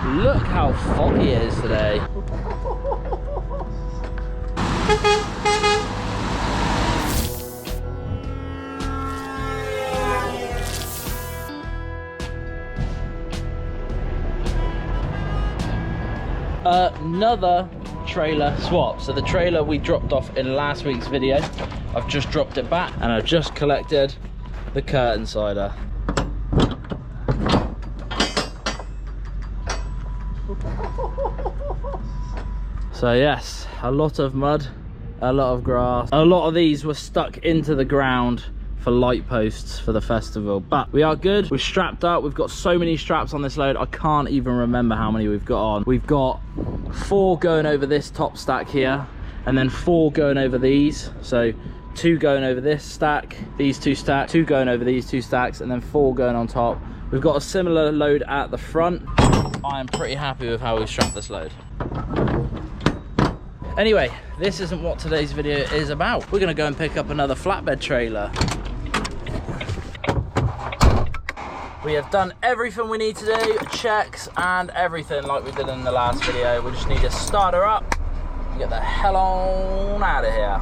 Look how foggy it is today. Another trailer swap. So the trailer we dropped off in last week's video, I've just dropped it back and I've just collected the curtain sider. So yes, a lot of mud, a lot of grass. A lot of these were stuck into the ground for light posts for the festival, but we are good. We're strapped up. We've got so many straps on this load, I can't even remember how many we've got on. We've got 4 going over this top stack here, and then 4 going over these. So 2 going over this stack, these 2 stacks, 2 going over these 2 stacks, and then 4 going on top. We've got a similar load at the front. I am pretty happy with how we've strapped this load. Anyway, this isn't what today's video is about. We're gonna go and pick up another flatbed trailer. We have done everything we need to do, checks and everything like we did in the last video. We just need to start her up and get the hell on out of here.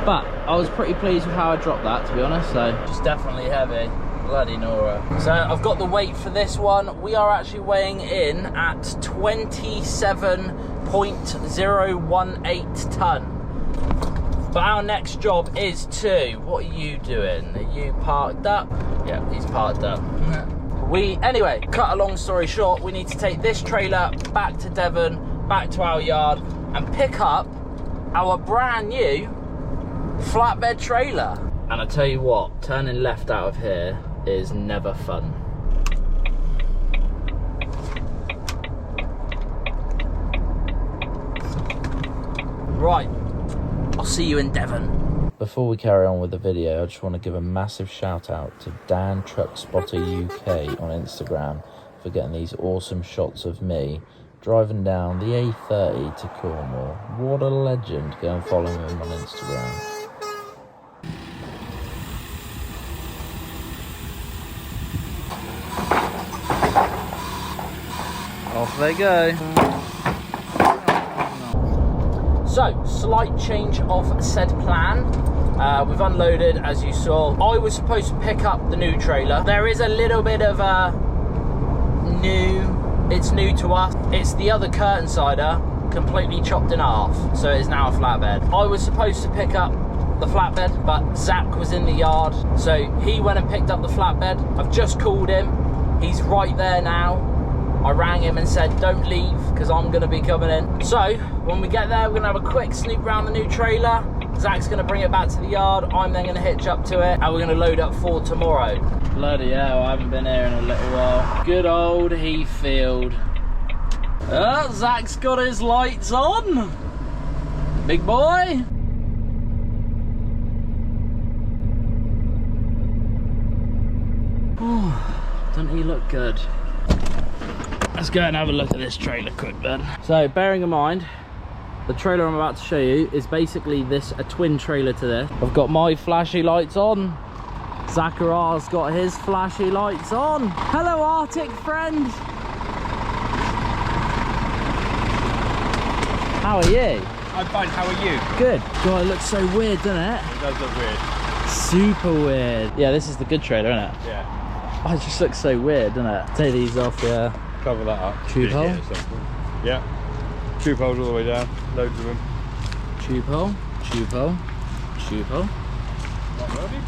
But I was pretty pleased with how I dropped that, to be honest. So just definitely heavy. Bloody Nora. So I've got the weight for this one. We are actually weighing in at 27.018 ton. But our next job is to, what are you doing? Are you parked up? Yeah, he's parked up. Anyway, cut a long story short, we need to take this trailer back to Devon, back to our yard, and pick up our brand new flatbed trailer. And I tell you what, turning left out of here is never fun. Right, I'll see you in Devon. Before we carry on with the video, I just want to give a massive shout out to Dan Truck Spotter UK on Instagram for getting these awesome shots of me driving down the A30 to Cornwall. What a legend. Go and follow him on Instagram. Off they go. So, slight change of said plan. We've unloaded, as you saw. I was supposed to pick up the new trailer. There is a little bit of it's new to us. It's the other curtain sider, completely chopped in half. So it is now a flatbed. I was supposed to pick up the flatbed, but Zach was in the yard. So he went and picked up the flatbed. I've just called him. He's right there now. I rang him and said, don't leave, because I'm going to be coming in. So, when we get there, we're going to have a quick snoop around the new trailer. Zach's going to bring it back to the yard. I'm then going to hitch up to it, and we're going to load up for tomorrow. Bloody hell, I haven't been here in a little while. Good old Heathfield. Oh, Zach's got his lights on. Big boy. Oh, doesn't he look good? Let's go and have a look at this trailer quick then. So bearing in mind, the trailer I'm about to show you is basically a twin trailer to this. I've got my flashy lights on. Zachariah's got his flashy lights on. Hello Arctic friend. How are you? I'm fine, how are you? Good. God, it looks so weird, doesn't it? It does look weird. Super weird. Yeah, this is the good trailer, isn't it? Yeah. Oh, it just looks so weird, doesn't it? Take these off, yeah. Cover that up. Tube hole? Yeah. Tube holes all the way down. Loads of them. Tube hole, tube hole, tube hole. Not really?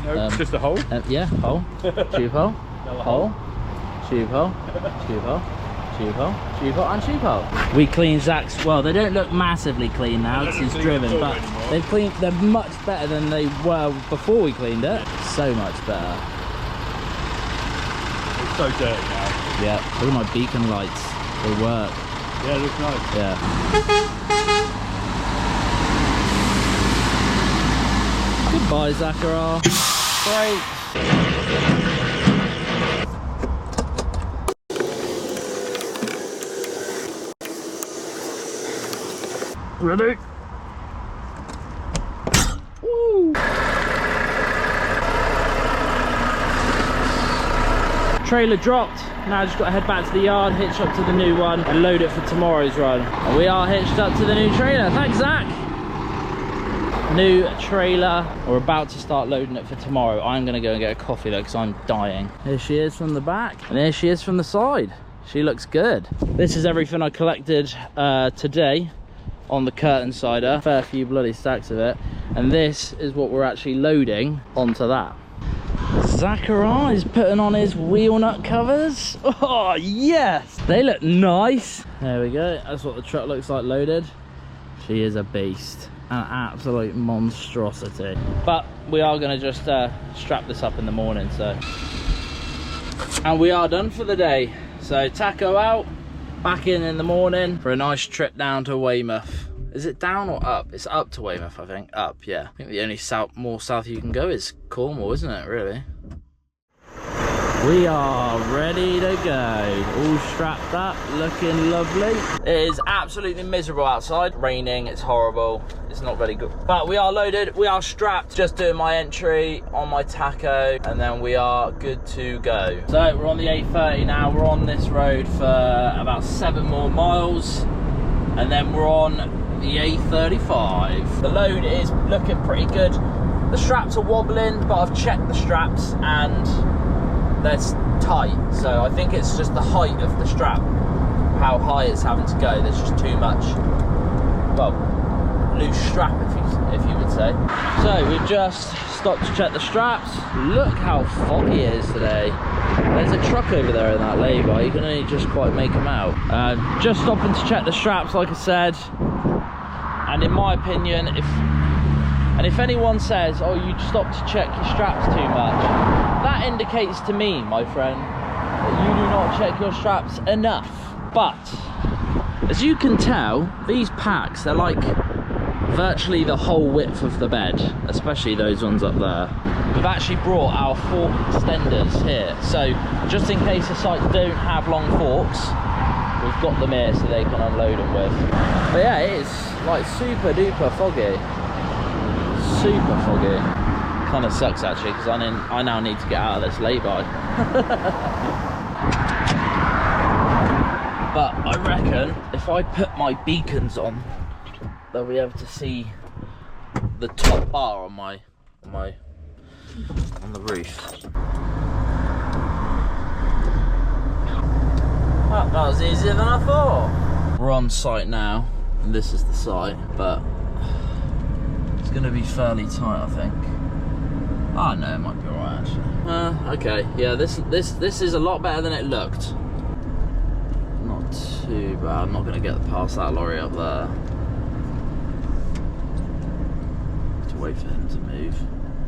No, just a hole? Yeah, hole, tube hole, hole, tube hole, tube hole, tube hole, tube hole, and tube hole. We clean Zach's, well, they don't look massively clean now because he's driven, but they're much better than they were before we cleaned it. So much better. It's so dirty now. Yeah, look at my beacon lights. They work. Yeah, it looks nice. Yeah. Goodbye, Zachariah. Great. Ready? Woo. trailer dropped. Now I just got to head back to the yard, hitch up to the new one and load it for tomorrow's run. And we are hitched up to the new trailer. Thanks, Zach. New trailer. We're about to start loading it for tomorrow. I'm going to go and get a coffee though because I'm dying. Here she is from the back and here she is from the side. She looks good. This is everything I collected today on the curtain sider. Fair few bloody stacks of it. And this is what we're actually loading onto that. Zachariah is putting on his wheel nut covers. Oh yes, they look nice. There we go, that's what the truck looks like loaded. She is a beast, an absolute monstrosity. But we are going to just strap this up in the morning, so. And we are done for the day. So taco out, back in the morning for a nice trip down to Weymouth. Is it down or up? It's up to Weymouth, I think. Up, yeah. I think the only more south you can go is Cornwall, isn't it, really? We are ready to go. All strapped up, looking lovely. It is absolutely miserable outside. Raining, it's horrible. It's not very good. But we are loaded, we are strapped. Just doing my entry on my taco, and then we are good to go. So we're on the A30 now. We're on this road for about 7 more miles. And then we're on the A35. The load is looking pretty good. The straps are wobbling, but I've checked the straps and they're tight. So I think it's just the height of the strap, how high it's having to go. There's just too much, well, loose strap if you would say. So we've just stopped to check the straps. Look how foggy it is today. There's a truck over there in that lay-by. You can only just quite make them out. Just stopping to check the straps, like I said. And in my opinion, if anyone says, oh, you stopped to check your straps too much, that indicates to me, my friend, that you do not check your straps enough. But as you can tell, these packs, they're like virtually the whole width of the bed, especially those ones up there. We've actually brought our fork extenders here, so just in case the sites don't have long forks, we've got them here so they can unload them with. But yeah, it is like super duper foggy. Super foggy. Kind of sucks actually, because I now need to get out of this lay-by. But I reckon if I put my beacons on, they'll be able to see the top bar on the roof. Well, that was easier than I thought. We're on site now, and this is the site, but it's going to be fairly tight, I think. Oh no, it might be alright actually. Okay, yeah, this is a lot better than it looked. Not too bad. I'm not going to get past that lorry up there. Have to wait for him to move.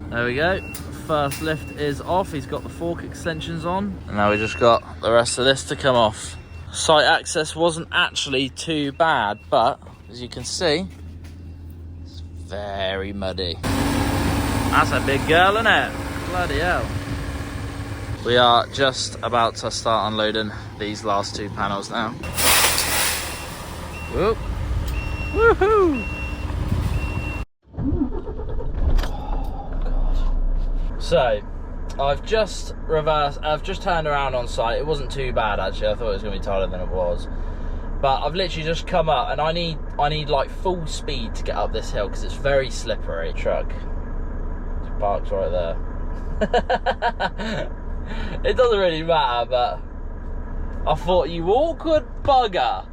There we go. First lift is off. He's got the fork extensions on, and now we just got the rest of this to come off. Site access wasn't actually too bad, but as you can see, it's very muddy. That's a big girl, isn't it? Bloody hell. We are just about to start unloading these last 2 panels now. Whoop. Woohoo! So, I've just turned around on site. It wasn't too bad actually. I thought it was going to be tighter than it was. But I've literally just come up and I need like full speed to get up this hill because it's very slippery. Truck just parks right there. It doesn't really matter, but I thought, you awkward bugger.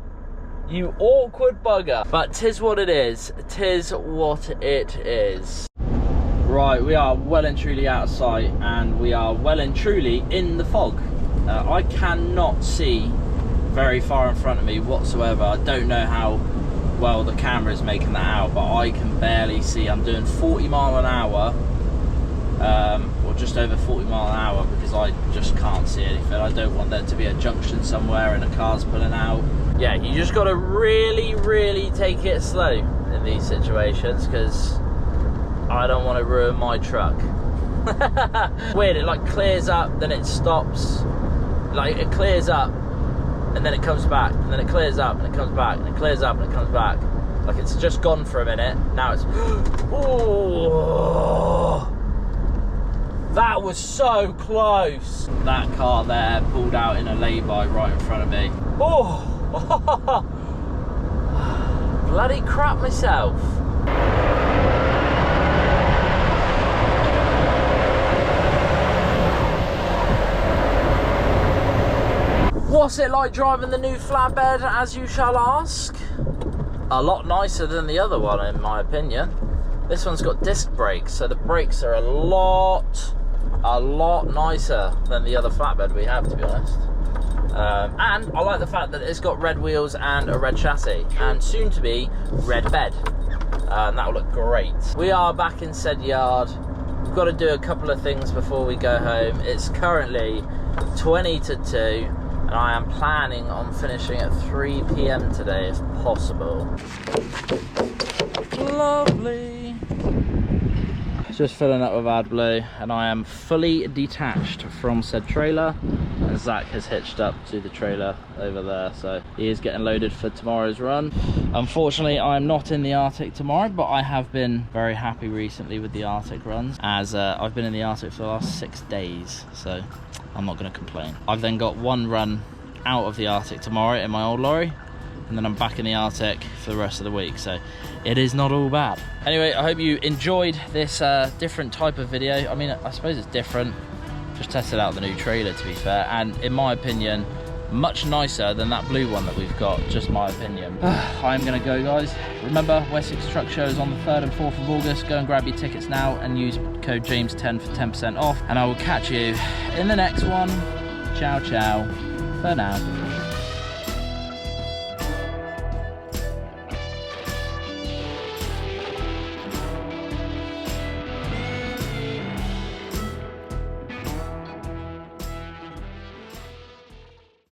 You awkward bugger. But 'tis what it is. 'Tis what it is. Right, we are well and truly out of sight, and we are well and truly in the fog. I cannot see very far in front of me whatsoever. I don't know how well the camera is making that out, but I can barely see. I'm doing 40 mile an hour, or just over 40 mile an hour, because I just can't see anything. I don't want there to be a junction somewhere and a car's pulling out. Yeah, you just got to really, really take it slow in these situations, because I don't want to ruin my truck. Weird, it like clears up, then it stops. Like it clears up, and then it comes back, and then it clears up, and it comes back, and it clears up, and it comes back. Like it's just gone for a minute. Now it's, oh. That was so close. That car there pulled out in a lay-by right in front of me. Oh, bloody crap myself. What's it like driving the new Flatbed, as you shall ask? A lot nicer than the other one, in my opinion. This one's got disc brakes, so the brakes are a lot nicer than the other Flatbed we have, to be honest. And I like the fact that it's got red wheels and a red chassis, and soon to be red bed. And that'll look great. We are back in said yard. We've got to do a couple of things before we go home. It's currently 20 to 2, and I am planning on finishing at 3 PM today if possible. Lovely. Just filling up with AdBlue, and I am fully detached from said trailer, and Zach has hitched up to the trailer over there, so he is getting loaded for tomorrow's run. Unfortunately, I'm not in the Arctic tomorrow, but I have been very happy recently with the Arctic runs, as I've been in the Arctic for the last 6 days, so I'm not going to complain. I've then got one run out of the Arctic tomorrow in my old lorry, and then I'm back in the Arctic for the rest of the week, so it is not all bad. Anyway, I hope you enjoyed this different type of video. I mean, I suppose it's different. Just tested out the new trailer, to be fair, and in my opinion, much nicer than that blue one that we've got, just my opinion. I'm gonna go, guys. Remember, Wessex Truck Show is on the 3rd and 4th of August. Go and grab your tickets now and use code James10 for 10% off, and I will catch you in the next one. Ciao, ciao, for now.